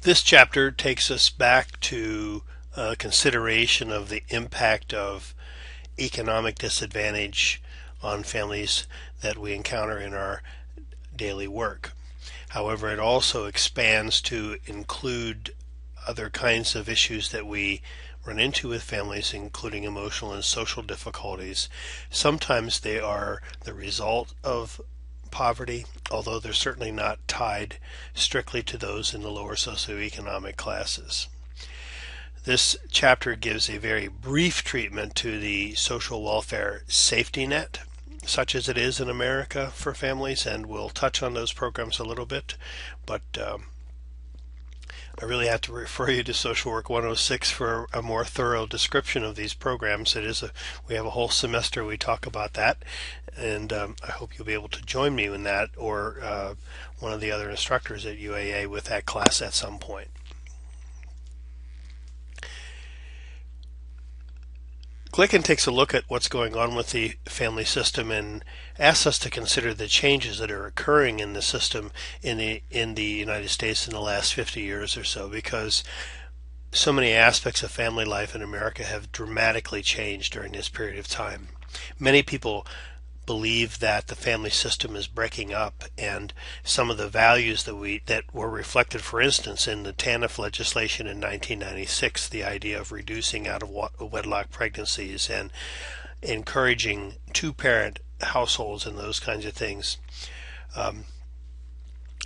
This chapter takes us back to consideration of the impact of economic disadvantage on families that we encounter in our daily work. However, it also expands to include other kinds of issues that we run into with families, including emotional and social difficulties. Sometimes they are the result of poverty, although they're certainly not tied strictly to those in the lower socioeconomic classes. This chapter gives a very brief treatment to the social welfare safety net, such as it is in America for families, and we'll touch on those programs a little bit, but I really have to refer you to Social Work 106 for a more thorough description of these programs. We have a whole semester we talk about that, and I hope you'll be able to join me in that, or one of the other instructors at UAA with that class at some point. Glicken takes a look at what's going on with the family system and asks us to consider the changes that are occurring in the system in the United States in the last 50 years or so, because so many aspects of family life in America have dramatically changed during this period of time. Many people believe that the family system is breaking up, and some of the values that were reflected, for instance, in the TANF legislation in 1996, the idea of reducing out of wedlock pregnancies and encouraging two-parent households and those kinds of things,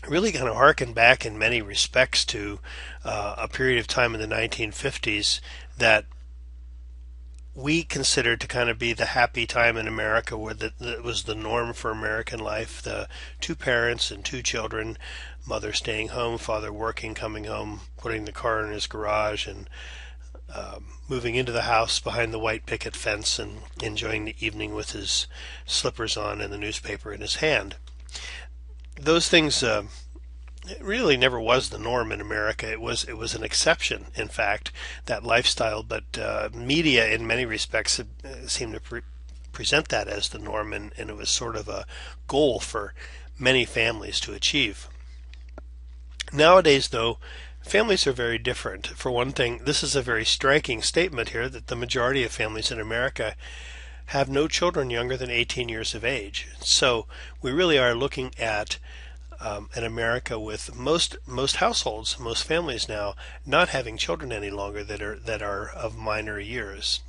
really kind of harken back in many respects to a period of time in the 1950s that we considered to kind of be the happy time in America, where that was the norm for American life. The two parents and two children, mother staying home, father working, coming home, putting the car in his garage, and moving into the house behind the white picket fence and enjoying the evening with his slippers on and the newspaper in his hand. Those things it really never was the norm in America. It was an exception, in fact, that lifestyle. But media, in many respects, seemed to present that as the norm, and it was sort of a goal for many families to achieve. Nowadays, though, families are very different. For one thing, this is a very striking statement here that the majority of families in America have no children younger than 18 years of age. So we really are looking at in America with most households, most families now not having children any longer that are of minor years.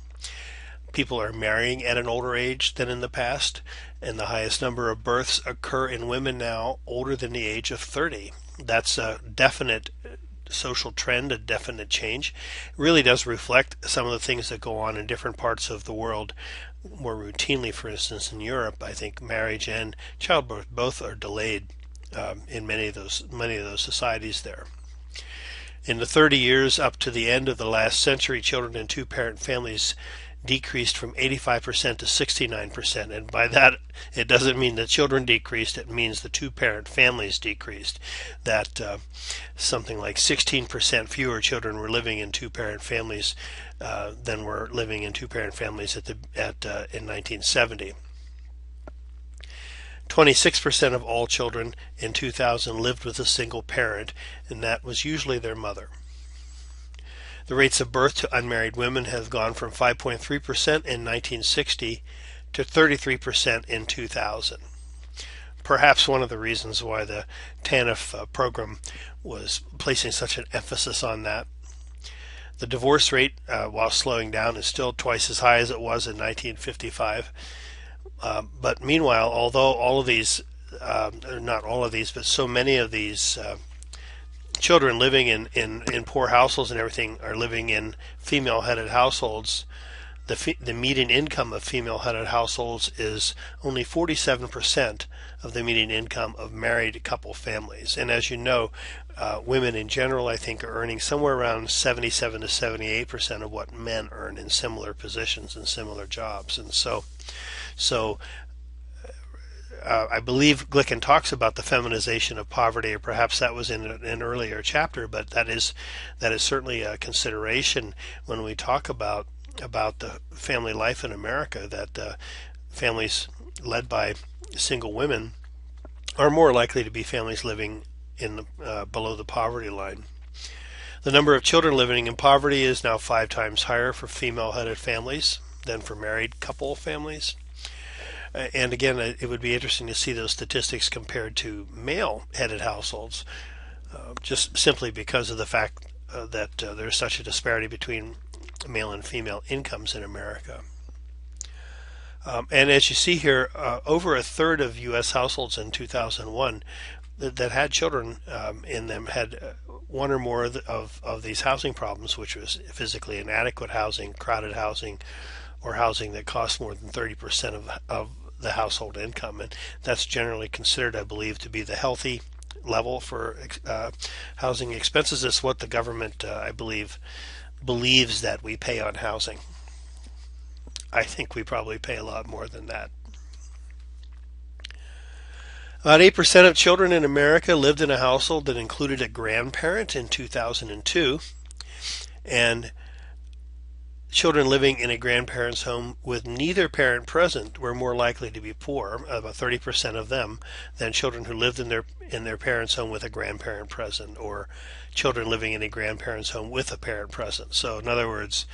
People are marrying at an older age than in the past, and the highest number of births occur in women now older than the age of 30. That's a definite social trend, a definite change. It really does reflect some of the things that go on in different parts of the world more routinely. For instance, in Europe, I think marriage and childbirth both are delayed in many of those societies there. In the 30 years up to the end of the last century, children in two-parent families decreased from 85% to 69%, and by that it doesn't mean the children decreased, it means the two-parent families decreased. That something like 16% fewer children were living in two-parent families than were living in two-parent families in 1970. 26% of all children in 2000 lived with a single parent, and that was usually their mother. The rates of birth to unmarried women have gone from 5.3% in 1960 to 33% in 2000. Perhaps one of the reasons why the TANF program was placing such an emphasis on that. The divorce rate, while slowing down, is still twice as high as it was in 1955. But meanwhile, although all of these, not all of these, but so many of these children living in poor households and everything are living in female-headed households, the median income of female-headed households is only 47% of the median income of married couple families. And as you know, women in general, I think, are earning somewhere around 77 to 78% of what men earn in similar positions and similar jobs. And so I believe Glicken talks about the feminization of poverty, or perhaps that was in an earlier chapter, but that is certainly a consideration when we talk about the family life in America, that families led by single women are more likely to be families living in below the poverty line. The number of children living in poverty is now 5 times higher for female-headed families than for married couple families. And again, it would be interesting to see those statistics compared to male-headed households, just simply because of the fact that there's such a disparity between male and female incomes in America. And as you see here, over a third of U.S. households in 2001 that had children in them had one or more of these housing problems, which was physically inadequate housing, crowded housing, or housing that cost more than 30% of the household income. And that's generally considered, I believe, to be the healthy level for housing expenses. It's what the government, I believe, believes that we pay on housing. I think we probably pay a lot more than that. About 8% of children in America lived in a household that included a grandparent in 2002, and children living in a grandparent's home with neither parent present were more likely to be poor, about 30% of them, than children who lived in their parents' home with a grandparent present, or children living in a grandparent's home with a parent present. So in other words,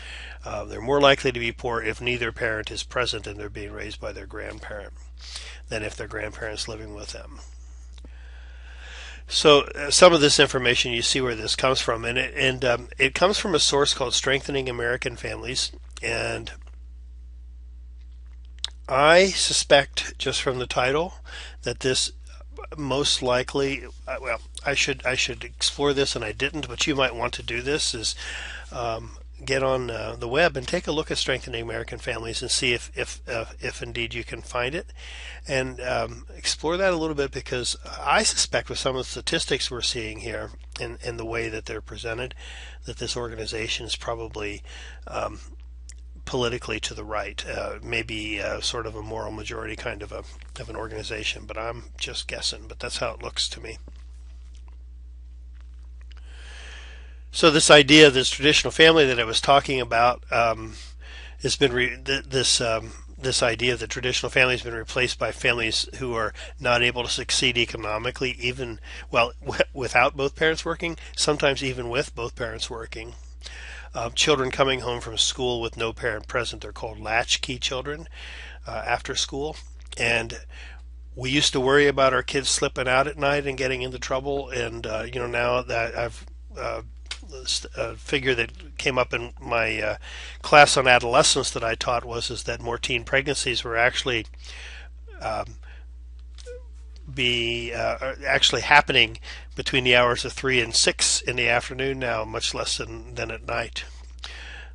they're more likely to be poor if neither parent is present and they're being raised by their grandparent than if their grandparent's living with them. So some of this information, you see where this comes from, and it comes from a source called Strengthening American Families, and I suspect just from the title that this most likely, well, I should explore this, and I didn't, but you might want to do this, is get on the web and take a look at Strengthening American Families and see if indeed you can find it, and explore that a little bit, because I suspect with some of the statistics we're seeing here and the way that they're presented, that this organization is probably politically to the right, maybe sort of a moral majority kind of an organization, but I'm just guessing, but that's how it looks to me. So this idea, this traditional family that I was talking about, has been this idea of the traditional family has been replaced by families who are not able to succeed economically, even without both parents working, sometimes even with both parents working. Children coming home from school with no parent present, they're called latchkey children after school, and we used to worry about our kids slipping out at night and getting into trouble, and now that I've a figure that came up in my class on adolescence that I taught is that more teen pregnancies were actually actually happening between the hours of 3 and 6 in the afternoon now, much less than at night.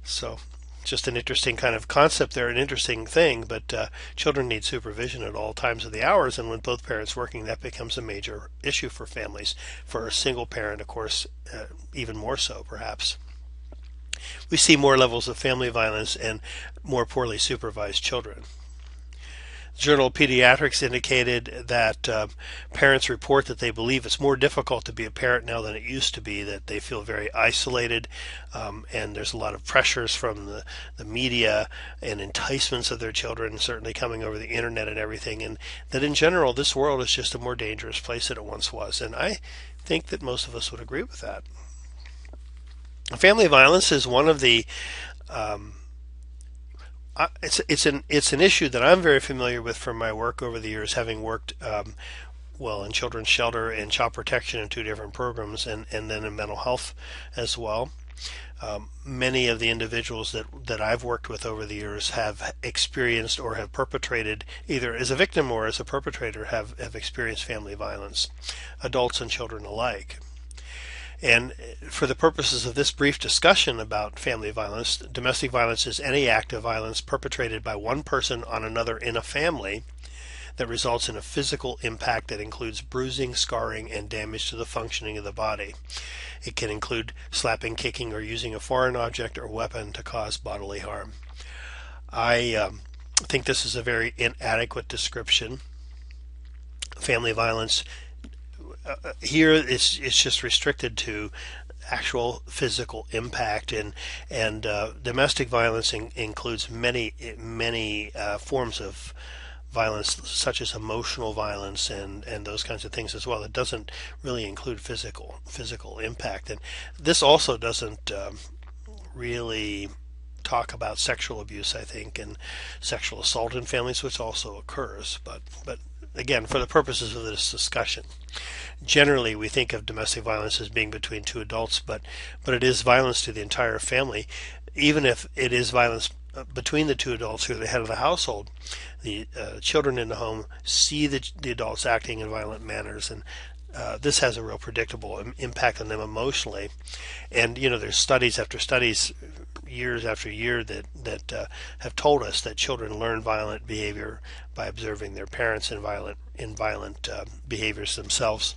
So just an interesting kind of concept there, an interesting thing, but children need supervision at all times of the hours, and when both parents working, that becomes a major issue for families. For a single parent, of course, even more so perhaps. We see more levels of family violence and more poorly supervised children. The Journal of Pediatrics indicated that parents report that they believe it's more difficult to be a parent now than it used to be, that they feel very isolated, and there's a lot of pressures from the media and enticements of their children, certainly coming over the internet and everything, and that in general this world is just a more dangerous place than it once was, and I think that most of us would agree with that. Family violence is one of the it's an issue that I'm very familiar with from my work over the years, having worked in children's shelter and child protection in 2 different programs, and then in mental health as well. Many of the individuals that I've worked with over the years have experienced or have perpetrated, either as a victim or as a perpetrator, have experienced family violence, adults and children alike. And for the purposes of this brief discussion about family violence, domestic violence is any act of violence perpetrated by one person on another in a family that results in a physical impact that includes bruising, scarring, and damage to the functioning of the body. It can include slapping, kicking, or using a foreign object or weapon to cause bodily harm. I think this is a very inadequate description. Family violence here it's just restricted to actual physical impact, and domestic violence includes many forms of violence such as emotional violence and those kinds of things as well. It doesn't really include physical impact, and this also doesn't really talk about sexual abuse, I think, and sexual assault in families, which also occurs. But again, for the purposes of this discussion, generally we think of domestic violence as being between two adults, but it is violence to the entire family, even if it is violence between the two adults who are the head of the household. The children in the home see the adults acting in violent manners, and this has a real predictable impact on them emotionally. And there's studies after studies, years after year, that have told us that children learn violent behavior by observing their parents in violent behaviors themselves.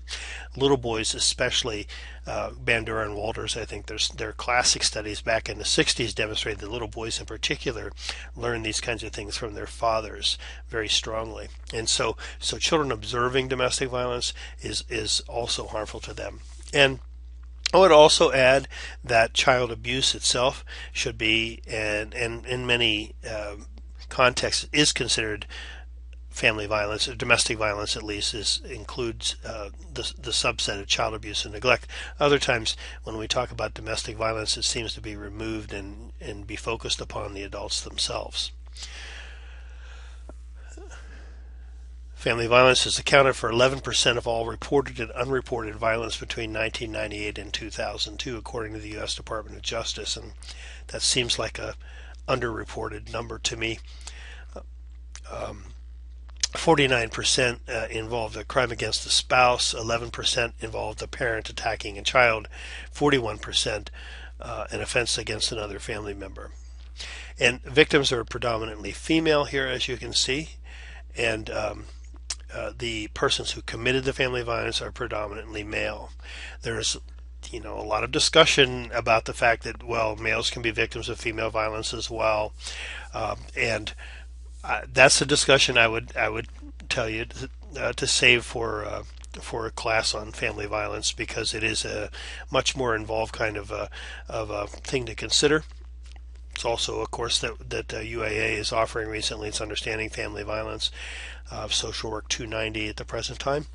Little boys, especially, Bandura and Walters, I think their classic studies back in the 60s demonstrated that little boys in particular learn these kinds of things from their fathers very strongly. And so children observing domestic violence is also harmful to them. And I would also add that child abuse itself should be, and in many contexts, is considered family violence, or domestic violence at least, includes the subset of child abuse and neglect. Other times, when we talk about domestic violence, it seems to be removed and be focused upon the adults themselves. Family violence has accounted for 11% of all reported and unreported violence between 1998 and 2002, according to the U.S. Department of Justice, and that seems like a underreported number to me. 49% involved a crime against the spouse, 11% involved a parent attacking a child, 41% an offense against another family member. And victims are predominantly female here, as you can see, and the persons who committed the family violence are predominantly male. There's a lot of discussion about the fact that, well, males can be victims of female violence as well, and that's a discussion I would tell you to save for a class on family violence, because it is a much more involved kind of a thing to consider. It's also a course that UAA is offering recently. It's Understanding Family Violence, Social Work 290 at the present time.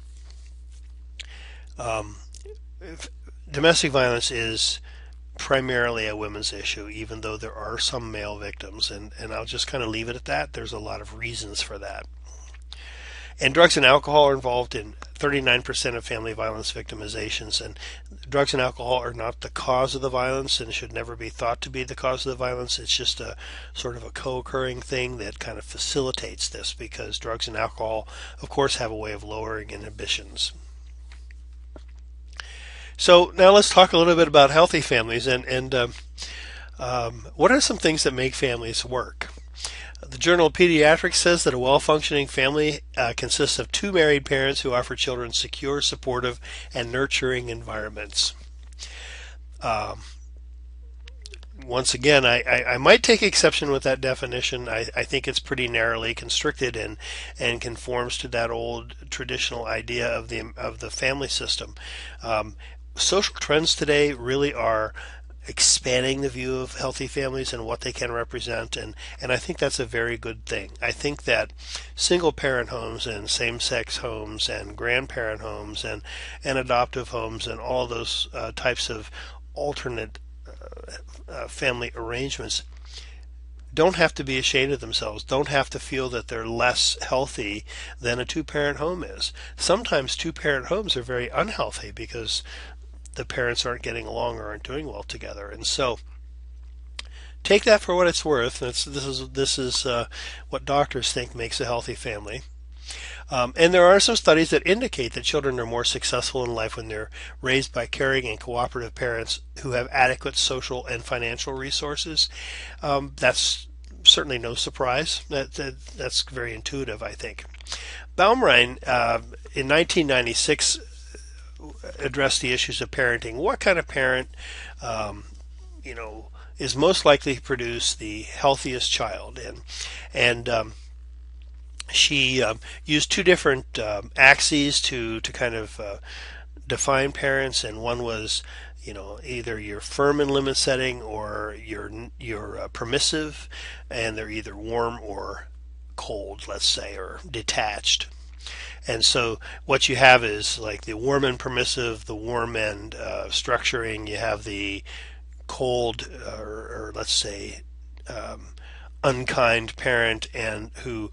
Domestic violence is primarily a women's issue, even though there are some male victims, and I'll just kind of leave it at that. There's a lot of reasons for that. And drugs and alcohol are involved in 39% of family violence victimizations, and drugs and alcohol are not the cause of the violence and should never be thought to be the cause of the violence. It's just a sort of a co-occurring thing that kind of facilitates this, because drugs and alcohol, of course, have a way of lowering inhibitions. So now let's talk a little bit about healthy families, and what are some things that make families work? The Journal of Pediatrics says that a well-functioning family consists of two married parents who offer children secure, supportive, and nurturing environments. Once again, I might take exception with that definition. I think it's pretty narrowly constricted and conforms to that old traditional idea of the family system. Social trends today really are expanding the view of healthy families and what they can represent, and I think that's a very good thing. I think that single parent homes and same-sex homes and grandparent homes and adoptive homes and all those types of alternate family arrangements don't have to be ashamed of themselves, don't have to feel that they're less healthy than a two-parent home is. Sometimes two-parent homes are very unhealthy because the parents aren't getting along or aren't doing well together. And so take that for what it's worth. This is what doctors think makes a healthy family. And there are some studies that indicate that children are more successful in life when they're raised by caring and cooperative parents who have adequate social and financial resources. That's certainly no surprise. That's very intuitive, I think. Baumrein, in 1996, address the issues of parenting. What kind of parent, is most likely to produce the healthiest child? And she used two different axes to kind of define parents, and one was, either you're firm in limit setting or you're permissive, and they're either warm or cold, let's say, or detached. And so what you have is like the warm and permissive, the warm and structuring. You have the cold, or let's say unkind parent, and who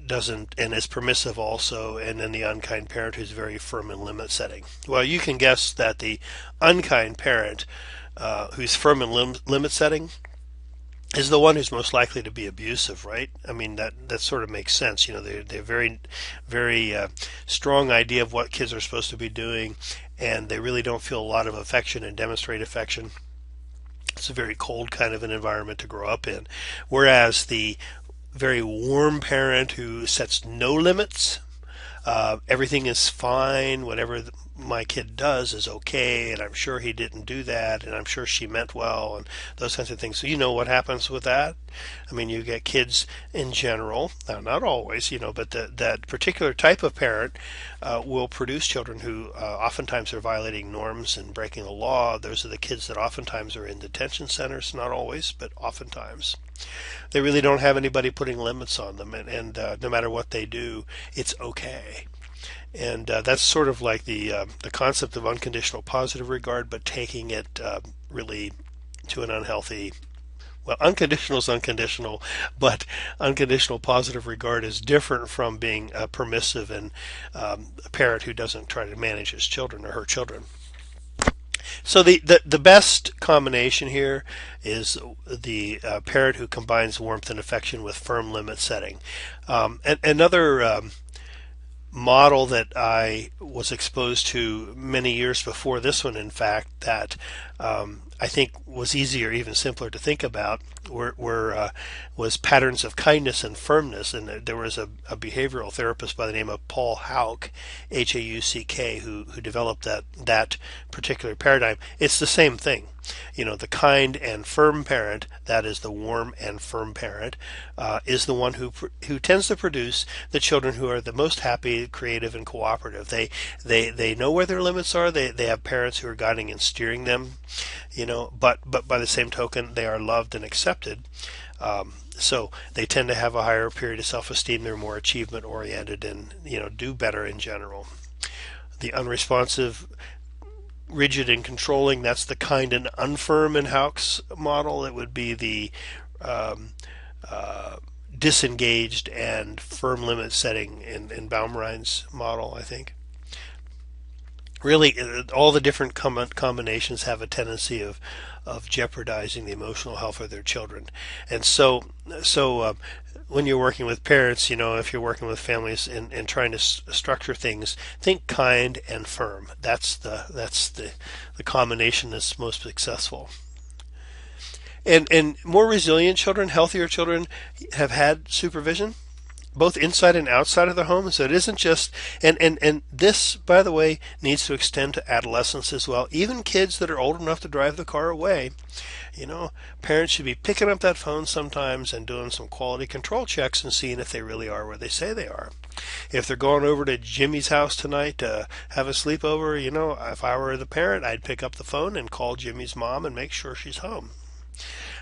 doesn't and is permissive also, and then the unkind parent who's very firm in limit setting. Well, you can guess that the unkind parent who's firm in limit setting is the one who's most likely to be abusive, right? I mean, that sort of makes sense. You know, they're very strong idea of what kids are supposed to be doing, and they really don't feel a lot of affection and demonstrate affection. It's a very cold kind of an environment to grow up in. Whereas the very warm parent who sets no limits, everything is fine, whatever my kid does is okay, and I'm sure he didn't do that, and I'm sure she meant well, and those kinds of things. So you know what happens with that? I mean, you get kids in general, now not always, but that particular type of parent will produce children who oftentimes are violating norms and breaking the law. Those are the kids that oftentimes are in detention centers, not always, but oftentimes. They really don't have anybody putting limits on them, and no matter what they do, it's okay. And that's sort of like the concept of unconditional positive regard, but taking it really to an unhealthy. Well, unconditional is unconditional, but unconditional positive regard is different from being permissive and a parent who doesn't try to manage his children or her children. So the best combination here is the parent who combines warmth and affection with firm limit setting. And another model that I was exposed to many years before this one, in fact, that I think was easier, even simpler to think about, was patterns of kindness and firmness. And there was a behavioral therapist by the name of Paul Hauck, Hauck, who developed that particular paradigm. It's the same thing. The kind and firm parent, that is the warm and firm parent, is the one who tends to produce the children who are the most happy, creative, and cooperative. They know where their limits are. They have parents who are guiding and steering them, but by the same token, they are loved and accepted. So they tend to have a higher period of self-esteem. They're more achievement oriented and do better in general. The unresponsive, rigid and controlling, that's the kind and unfirm in Hauck's model. It would be the disengaged and firm limit setting in Baumrein's model, I think. Really, all the different combinations have a tendency of jeopardizing the emotional health of their children. And so when you're working with parents, if you're working with families and trying to structure things, think kind and firm. That's the combination that's most successful. And more resilient children, healthier children, have had supervision, both inside and outside of the home. So it isn't just, and this, by the way, needs to extend to adolescence as well. Even kids that are old enough to drive the car away, parents should be picking up that phone sometimes and doing some quality control checks and seeing if they really are where they say they are. If they're going over to Jimmy's house tonight to have a sleepover, if I were the parent, I'd pick up the phone and call Jimmy's mom and make sure she's home.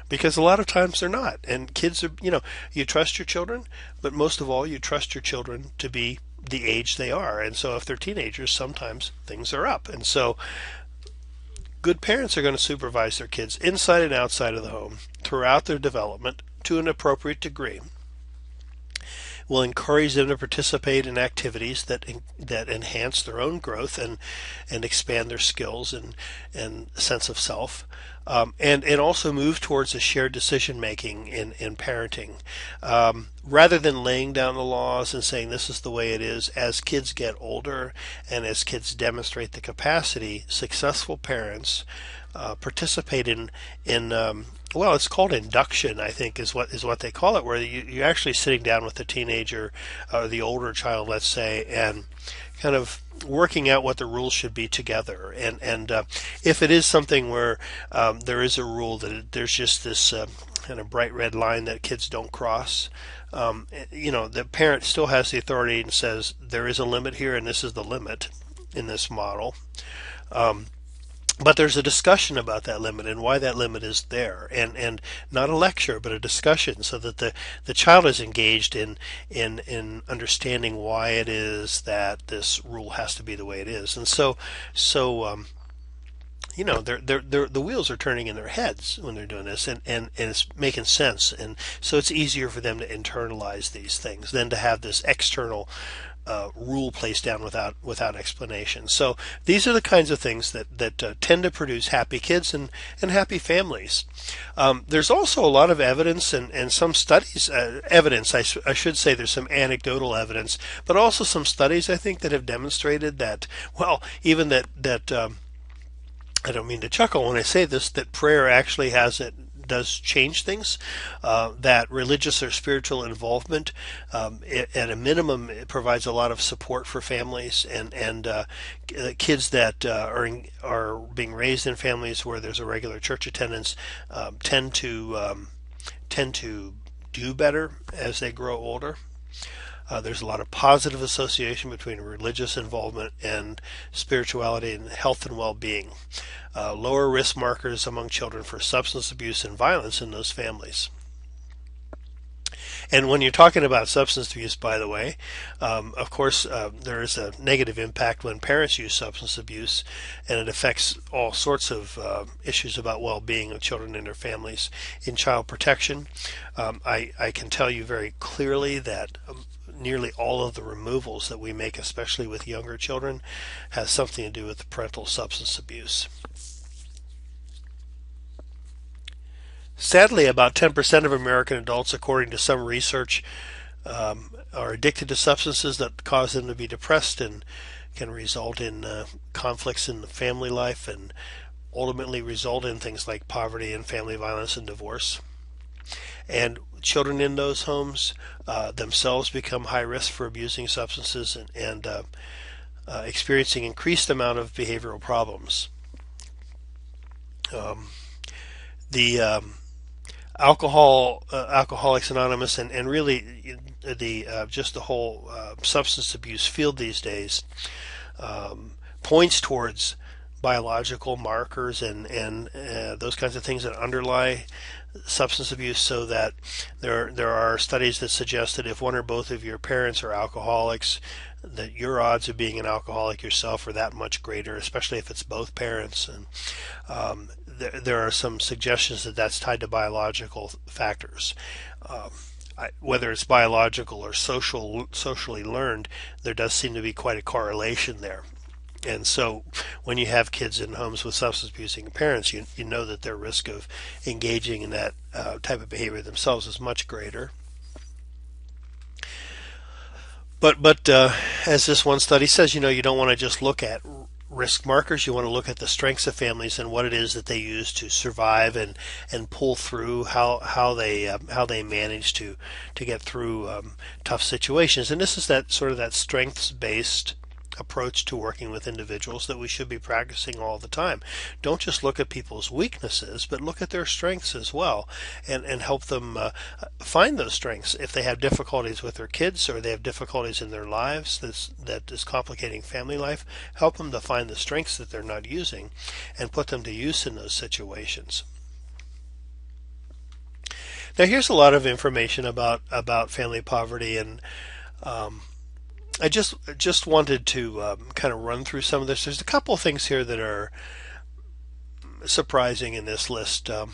Because a lot of times they're not. And kids are, you trust your children, but most of all, you trust your children to be the age they are. And so if they're teenagers, sometimes things are up. And so good parents are going to supervise their kids inside and outside of the home throughout their development to an appropriate degree. Will encourage them to participate in activities that enhance their own growth and expand their skills and sense of self. And also move towards a shared decision making in parenting, rather than laying down the laws and saying this is the way it is. As kids get older and as kids demonstrate the capacity, successful parents participate in well, it's called induction, I think, is what they call it, where you're actually sitting down with the teenager or the older child, let's say, and kind of working out what the rules should be together. And if it is something where there is a rule that there's just this kind of bright red line that kids don't cross, the parent still has the authority and says there is a limit here and this is the limit in this model. But there's a discussion about that limit and why that limit is there, and not a lecture, but a discussion, so that the child is engaged in understanding why it is that this rule has to be the way it is. And so the wheels are turning in their heads when they're doing this, and it's making sense, and so it's easier for them to internalize these things than to have this external rule placed down without explanation. So these are the kinds of things that tend to produce happy kids and happy families. There's also a lot of evidence and some studies, evidence, I should say there's some anecdotal evidence, but also some studies I think that have demonstrated that, well, even that I don't mean to chuckle when I say this, that prayer actually does change things, that religious or spiritual involvement, at a minimum, it provides a lot of support for families, and kids that are being raised in families where there's a regular church attendance tend to do better as they grow older. There's a lot of positive association between religious involvement and spirituality and health and well-being. Lower risk markers among children for substance abuse and violence in those families. And when you're talking about substance abuse, by the way, of course, there is a negative impact when parents use substance abuse, and it affects all sorts of issues about well-being of children and their families. In child protection, I can tell you very clearly that nearly all of the removals that we make, especially with younger children, has something to do with the parental substance abuse. Sadly, about 10% of American adults, according to some research, are addicted to substances that cause them to be depressed and can result in conflicts in the family life and ultimately result in things like poverty and family violence and divorce. And children in those homes themselves become high risk for abusing substances and experiencing increased amount of behavioral problems. The Alcoholics Anonymous and really the just the whole substance abuse field these days points towards biological markers and those kinds of things that underlie substance abuse, so that there are studies that suggest that if one or both of your parents are alcoholics, that your odds of being an alcoholic yourself are that much greater, especially if it's both parents. And there are some suggestions that that's tied to biological factors. Whether it's biological or socially learned, there does seem to be quite a correlation there. And so when you have kids in homes with substance abusing parents, you know that their risk of engaging in that type of behavior themselves is much greater. But as this one study says, you don't want to just look at risk markers. You want to look at the strengths of families and what it is that they use to survive and pull through, how they manage to get through tough situations. And this is that sort of that strengths based approach to working with individuals that we should be practicing all the time. Don't just look at people's weaknesses, but look at their strengths as well, and help them find those strengths. If they have difficulties with their kids or they have difficulties in their lives that is complicating family life, help them to find the strengths that they're not using and put them to use in those situations. Now here's a lot of information about family poverty, and I just wanted to kind of run through some of this. There's a couple of things here that are surprising in this list. The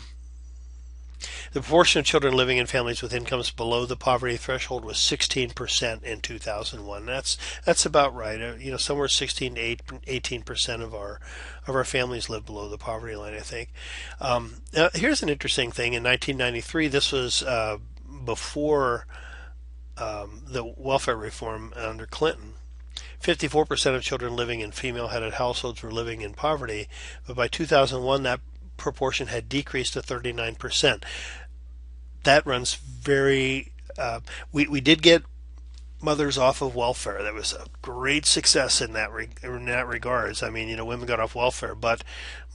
proportion of children living in families with incomes below the poverty threshold was 16% in 2001. That's about right. Somewhere 16 to 18% of our families live below the poverty line, I think. Now, here's an interesting thing. In 1993, this was before the welfare reform under Clinton. 54% of children living in female-headed households were living in poverty, but by 2001 that proportion had decreased to 39%. That runs very. We did get mothers off of welfare. That was a great success in that regards. I mean, women got off welfare, but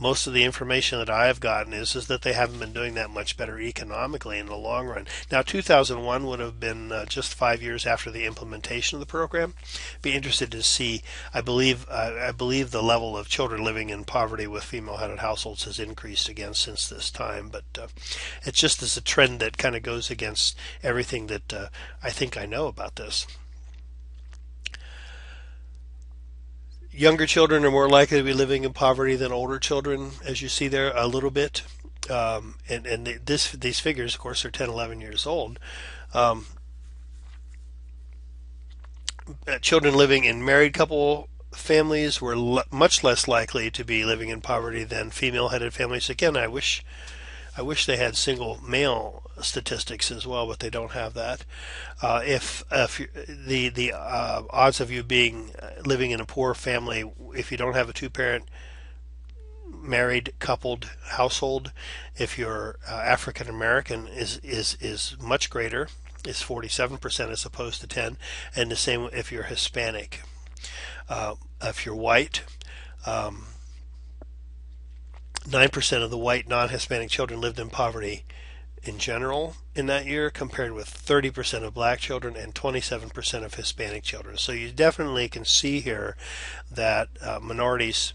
most of the information that I have gotten is that they haven't been doing that much better economically in the long run. Now, 2001 would have been just 5 years after the implementation of the program. Be interested to see. I believe the level of children living in poverty with female-headed households has increased again since this time, but it's just as a trend that kind of goes against everything that I think I know about this. Younger children are more likely to be living in poverty than older children, as you see there a little bit. And these figures, of course, are 10, 11 years old. Um, Children living in married couple families were much less likely to be living in poverty than female-headed families. Again, I wish they had single male statistics as well, but they don't have that. If the odds of you being living in a poor family, if you don't have a two-parent married coupled household, if you're African American, is much greater. Is 47% as opposed to 10, and the same if you're Hispanic. If you're white, 9% of the white non-Hispanic children lived in poverty in general in that year, compared with 30% of black children and 27% of Hispanic children. So you definitely can see here that minorities,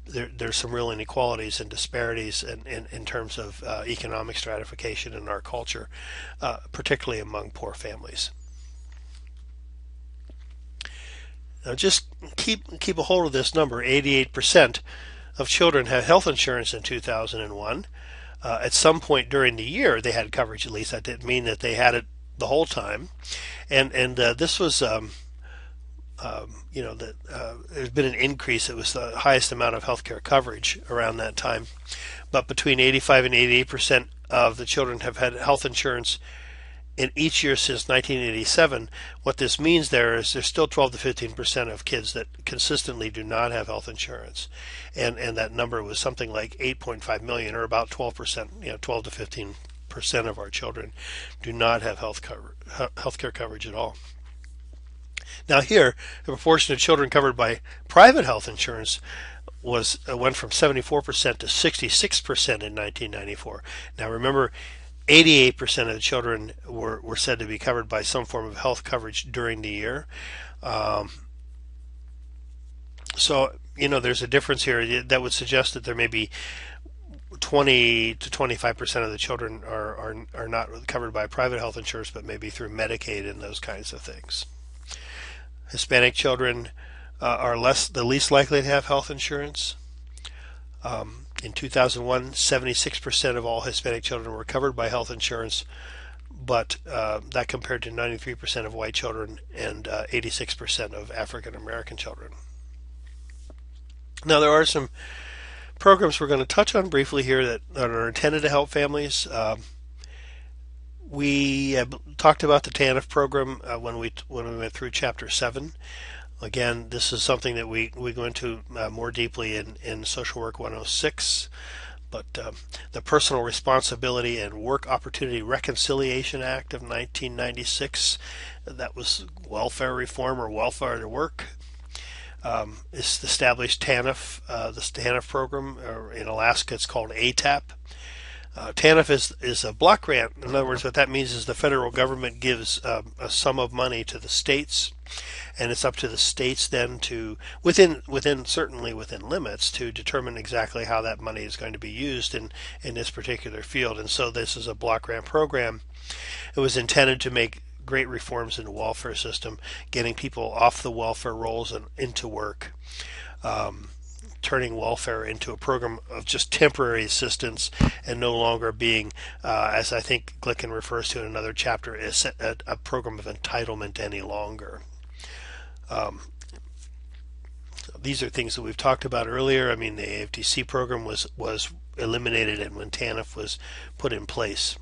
there's some real inequalities and disparities in terms of economic stratification in our culture, particularly among poor families. Now just keep a hold of this number. 88% of children had health insurance in 2001. At some point during the year, they had coverage. At least that didn't mean that they had it the whole time. And this was, there's been an increase. It was the highest amount of healthcare coverage around that time. But between 85 and 88% of the children have had health insurance in each year since 1987. What this means there is there's still 12 to 15% of kids that consistently do not have health insurance, and that number was something like 8.5 million, or about 12%. 12 to 15% of our children do not have healthcare coverage at all. Now here, the proportion of children covered by private health insurance went from 74% to 66% in 1994. Now remember, 88% of the children were said to be covered by some form of health coverage during the year. So there's a difference here that would suggest that there may be 20 to 25% of the children are not covered by private health insurance, but maybe through Medicaid and those kinds of things. Hispanic children are the least likely to have health insurance. In 2001, 76% of all Hispanic children were covered by health insurance, but that compared to 93% of white children and 86% of African American children. Now, there are some programs we're going to touch on briefly here that are intended to help families. We talked about the TANF program when we went through Chapter 7. Again, this is something that we go into more deeply in Social Work 106. But the Personal Responsibility and Work Opportunity Reconciliation Act of 1996, that was welfare reform, or welfare to work. It's established TANF, the TANF program, or in Alaska it's called ATAP. TANF is a block grant. In other words, what that means is the federal government gives a sum of money to the states, and it's up to the states then to, certainly within limits, to determine exactly how that money is going to be used in this particular field. And so this is a block grant program. It was intended to make great reforms in the welfare system, getting people off the welfare rolls and into work. Turning welfare into a program of just temporary assistance, and no longer being, as I think Glicken refers to in another chapter, is a program of entitlement any longer. These are things that we've talked about earlier. I mean, the AFTC program was eliminated, and when TANF was put in place.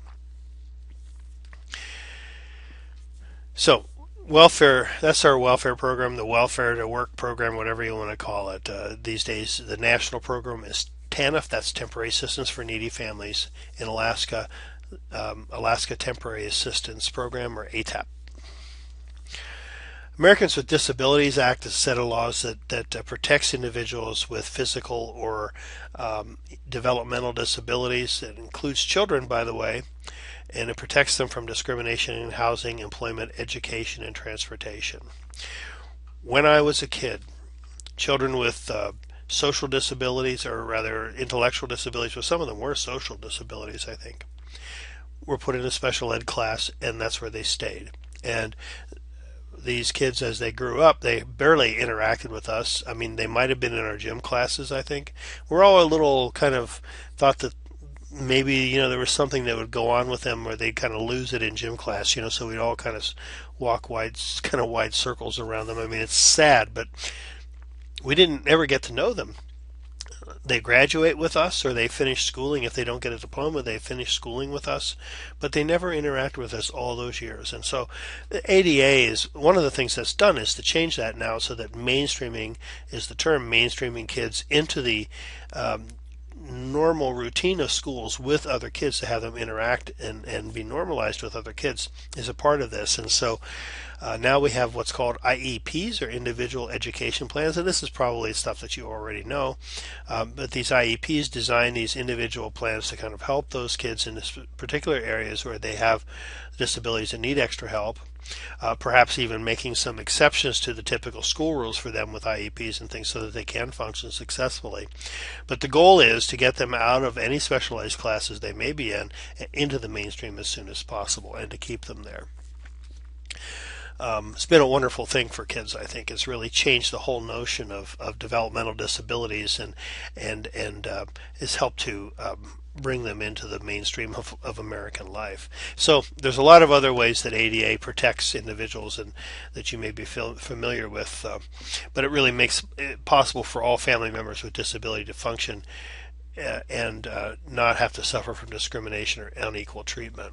So, welfare, that's our welfare program, the welfare to work program, whatever you want to call it. These days, the national program is TANF, that's Temporary Assistance for Needy Families in Alaska, Alaska Temporary Assistance Program, or ATAP. Americans with Disabilities Act is a set of laws that protects individuals with physical or developmental disabilities. It includes children, by the way, and it protects them from discrimination in housing, employment, education, and transportation. When I was a kid, children with social disabilities, or rather intellectual disabilities, but some of them were social disabilities, I think, were put in a special ed class, and that's where they stayed. And these kids, as they grew up, they barely interacted with us. I mean, they might have been in our gym classes, I think. We're all a little kind of thought that maybe, there was something that would go on with them where they'd kind of lose it in gym class, so we'd all kind of walk wide circles around them. I mean, it's sad, but we didn't ever get to know them. They graduate with us, or they finish schooling. If they don't get a diploma, they finish schooling with us, but they never interact with us all those years. And so the ADA is one of the things that's done is to change that now, so that mainstreaming is the term, mainstreaming kids into the normal routine of schools with other kids, to have them interact and be normalized with other kids, is a part of this. And so now we have what's called IEPs, or individual education plans, and this is probably stuff that you already know, but these IEPs design these individual plans to kind of help those kids in this particular areas where they have disabilities and need extra help. Perhaps even making some exceptions to the typical school rules for them with IEPs and things, so that they can function successfully. But the goal is to get them out of any specialized classes they may be in and into the mainstream as soon as possible, and to keep them there. It's been a wonderful thing for kids, I think. It's really changed the whole notion of developmental disabilities, and has helped to bring them into the mainstream of American life. So there's a lot of other ways that ADA protects individuals, and that you may be familiar with, but it really makes it possible for all family members with disability to function and not have to suffer from discrimination or unequal treatment.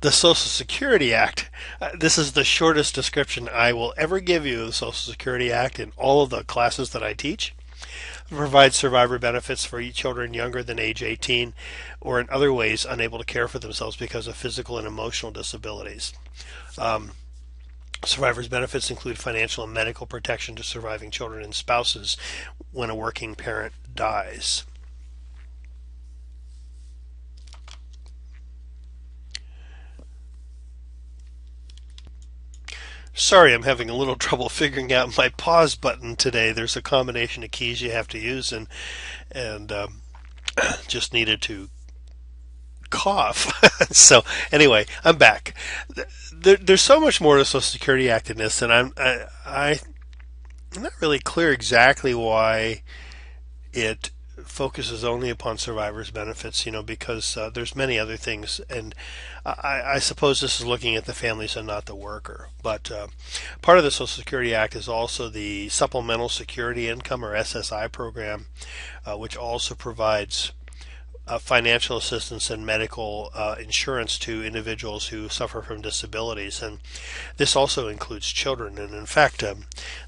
The Social Security Act. This is the shortest description I will ever give you of the Social Security Act in all of the classes that I teach. It provides survivor benefits for children younger than age 18, or in other ways unable to care for themselves because of physical and emotional disabilities. Survivors' benefits include financial and medical protection to surviving children and spouses when a working parent dies. Sorry, I'm having a little trouble figuring out my pause button today. There's a combination of keys you have to use, and just needed to cough. So anyway, I'm back. There's so much more to the Social Security Act in this, and I'm not really clear exactly why it focuses only upon survivors' benefits, because there's many other things, and I suppose this is looking at the families and not the worker. But part of the Social Security Act is also the Supplemental Security Income, or SSI program, which also provides financial assistance and medical insurance to individuals who suffer from disabilities, and this also includes children. And in fact,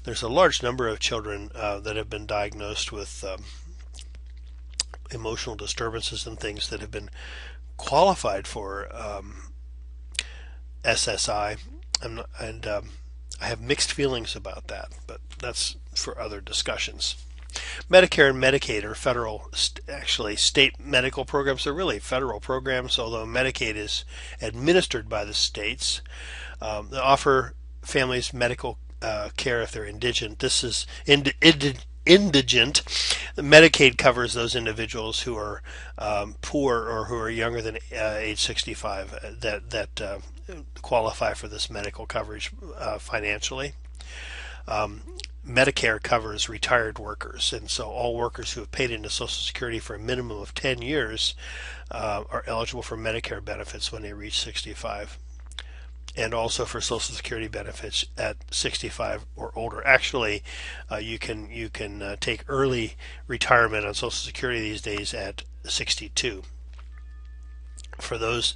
there's a large number of children that have been diagnosed with emotional disturbances and things that have been qualified for SSI, and I have mixed feelings about that, but that's for other discussions. Medicare and Medicaid are federal, actually state medical programs. They're really federal programs, although Medicaid is administered by the states. They offer families medical care if they're indigent. This is indigent. Medicaid covers those individuals who are poor or who are younger than age 65 that qualify for this medical coverage financially. Medicare covers retired workers, and so all workers who have paid into Social Security for a minimum of 10 years are eligible for Medicare benefits when they reach 65, and also for Social Security benefits at 65 or older. Actually, you can take early retirement on Social Security these days at 62. For those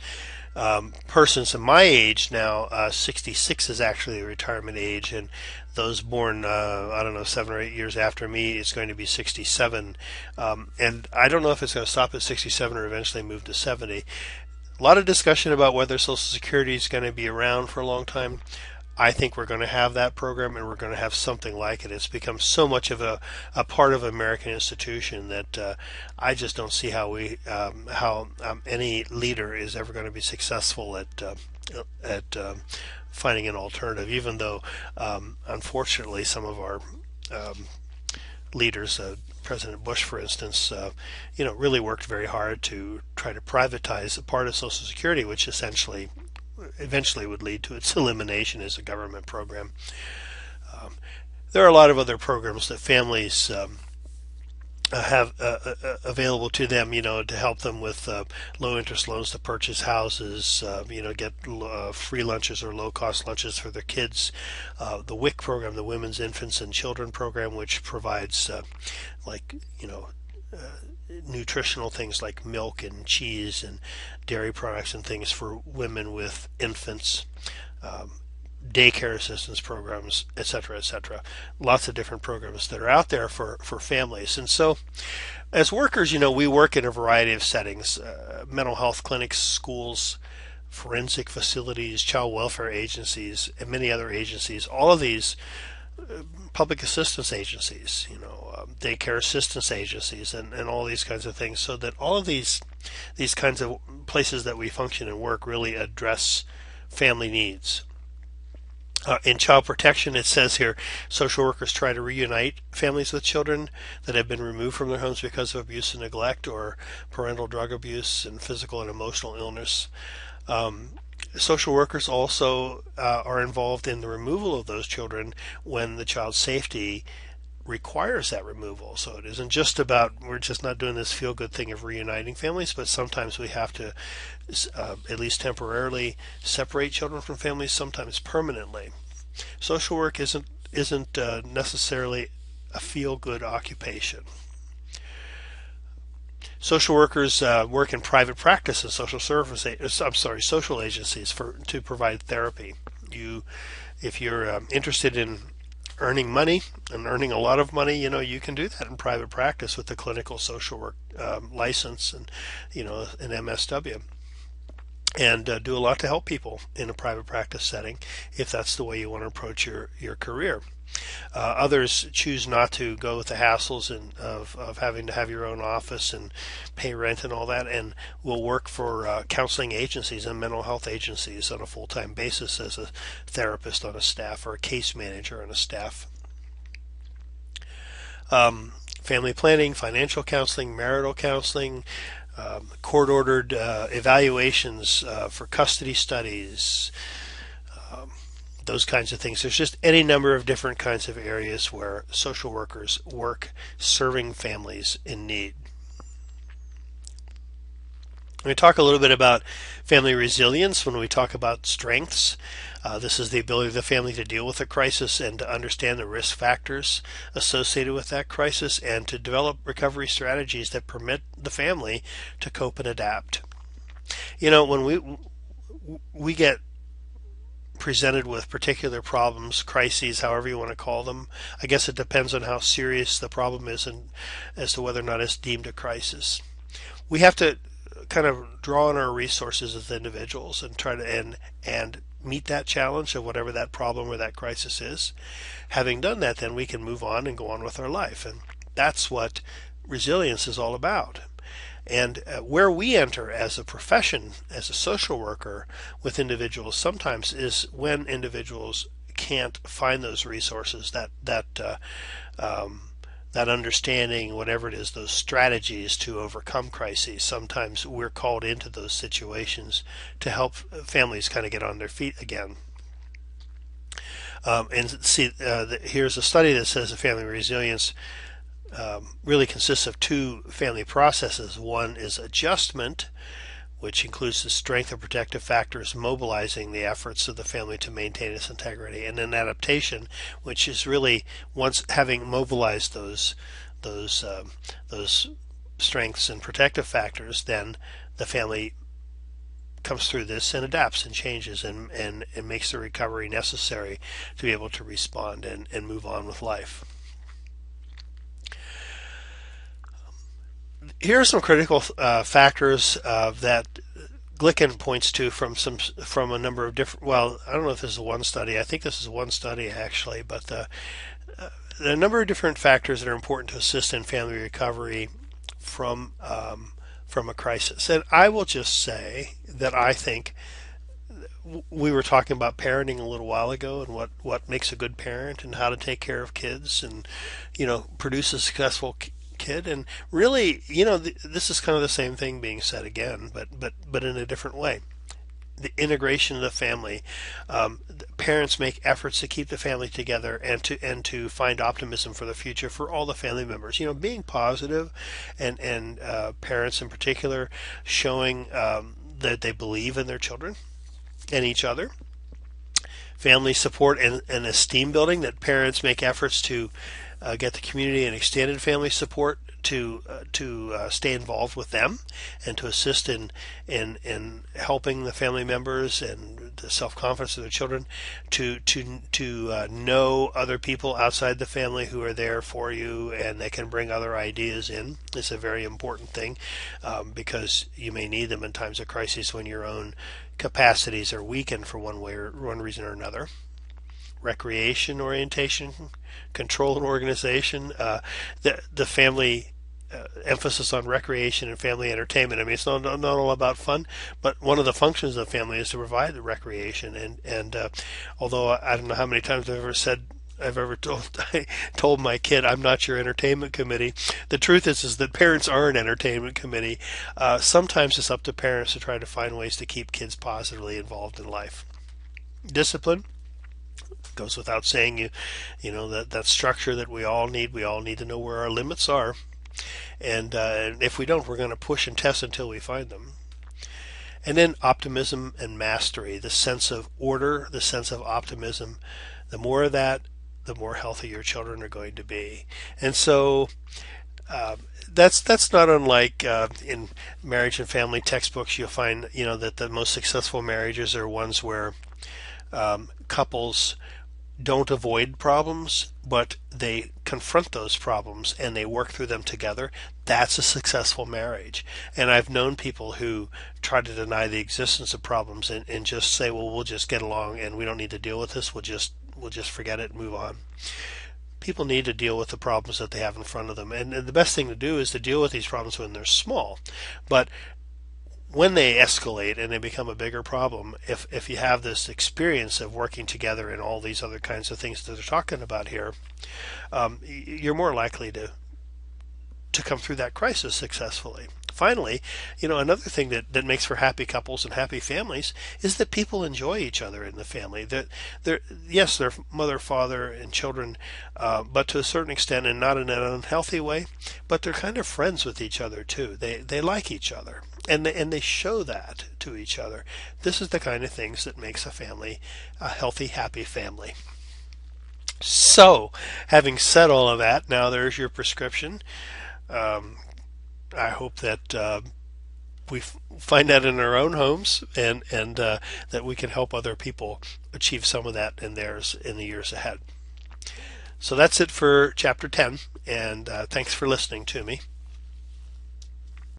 persons of my age now, 66 is actually the retirement age, and those born, 7 or 8 years after me, it's going to be 67. And I don't know if it's going to stop at 67 or eventually move to 70. A lot of discussion about whether Social Security is going to be around for a long time. I think we're going to have that program, and we're going to have something like it. It's become so much of a part of American institution that I just don't see how any leader is ever going to be successful at finding an alternative. Even though, unfortunately, some of our leaders, President Bush, for instance, really worked very hard to try to privatize a part of Social Security, which eventually would lead to its elimination as a government program. There are a lot of other programs that families have available to them, to help them with low interest loans to purchase houses, get free lunches or low cost lunches for their kids. The WIC program, the Women's Infants and Children program, which provides like, nutritional things like milk and cheese and dairy products and things for women with infants, daycare assistance programs, etc., etc. Lots of different programs that are out there for families. And so, as workers, we work in a variety of settings: mental health clinics, schools, forensic facilities, child welfare agencies, and many other agencies. All of these public assistance agencies, daycare assistance agencies, and all these kinds of things, so that all of these kinds of places that we function and work really address family needs. In child protection, it says here, social workers try to reunite families with children that have been removed from their homes because of abuse and neglect, or parental drug abuse and physical and emotional illness. Social workers also are involved in the removal of those children when the child's safety requires that removal. So it isn't just about, we're just not doing this feel-good thing of reuniting families, but sometimes we have to, at least temporarily, separate children from families, sometimes permanently. Social work isn't necessarily a feel-good occupation. Social workers work in private practice and social agencies to provide therapy. If you're interested in earning money and earning a lot of money, you can do that in private practice with the clinical social work license and an MSW, and do a lot to help people in a private practice setting if that's the way you want to approach your career. Others choose not to go with the hassles of having to have your own office and pay rent and all that, and will work for counseling agencies and mental health agencies on a full-time basis as a therapist on a staff or a case manager on a staff. Family planning, financial counseling, marital counseling, court-ordered evaluations for custody studies, those kinds of things. There's just any number of different kinds of areas where social workers work serving families in need. We talk a little bit about family resilience when we talk about strengths. This is the ability of the family to deal with a crisis and to understand the risk factors associated with that crisis, and to develop recovery strategies that permit the family to cope and adapt. When we get presented with particular problems, crises, however you want to call them, I guess it depends on how serious the problem is and as to whether or not it's deemed a crisis. We have to kind of draw on our resources as individuals and try to and meet that challenge of whatever that problem or that crisis is. Having done that, then we can move on and go on with our life, and that's what resilience is all about. And where we enter as a profession, as a social worker with individuals, sometimes is when individuals can't find those resources, that understanding, whatever it is, those strategies to overcome crises. Sometimes we're called into those situations to help families kind of get on their feet again. Here's a study that says that family resilience really consists of two family processes. One is adjustment, which includes the strength of protective factors mobilizing the efforts of the family to maintain its integrity, and then adaptation, which is really, once having mobilized those strengths and protective factors, then the family comes through this and adapts and changes and makes the recovery necessary to be able to respond and move on with life. Here are some critical factors that Glicken points to from a number of different. Well, I don't know if this is one study. I think this is one study actually, but there are a number of different factors that are important to assist in family recovery from from a crisis. And I will just say that I think we were talking about parenting a little while ago and what makes a good parent and how to take care of kids and produce a successful kid. And really, this is kind of the same thing being said again, but in a different way. The integration of the family. Parents make efforts to keep the family together and to find optimism for the future for all the family members. Being positive, and parents in particular showing that they believe in their children and each other. Family support and esteem building, that parents make efforts to get the community and extended family support to stay involved with them and to assist in helping the family members and the self-confidence of their children to know other people outside the family who are there for you and they can bring other ideas in. It's a very important thing because you may need them in times of crisis when your own capacities are weakened for one reason or another. Recreation orientation, control and organization, the family emphasis on recreation and family entertainment. I mean, it's not all about fun, but one of the functions of the family is to provide the recreation. And although I don't know how many times I've ever told my kid, I'm not your entertainment committee. The truth is that parents are an entertainment committee. Sometimes it's up to parents to try to find ways to keep kids positively involved in life. Discipline goes without saying. That structure that we all need to know where our limits are, and if we don't, we're going to push and test until we find them. And then optimism and mastery, the sense of order, the sense of optimism. The more of that, the more healthy your children are going to be. And so that's not unlike in marriage and family textbooks. You'll find that the most successful marriages are ones where couples don't avoid problems, but they confront those problems and they work through them together. That's a successful marriage. And I've known people who try to deny the existence of problems and just say, well, we'll just get along and we don't need to deal with this. We'll just forget it and move on. People need to deal with the problems that they have in front of them. And the best thing to do is to deal with these problems when they're small. But when they escalate and they become a bigger problem, if you have this experience of working together and all these other kinds of things that they're talking about here, you're more likely to come through that crisis successfully. Finally, another thing that makes for happy couples and happy families is that people enjoy each other in the family. That yes, they're mother, father, and children, but to a certain extent, and not in an unhealthy way, but they're kind of friends with each other too. They like each other, and they show that to each other. This is the kind of things that makes a family a healthy, happy family. So, having said all of that, now there's your prescription. I hope that we find that in our own homes and that we can help other people achieve some of that in theirs in the years ahead. So that's it for chapter 10, and thanks for listening to me.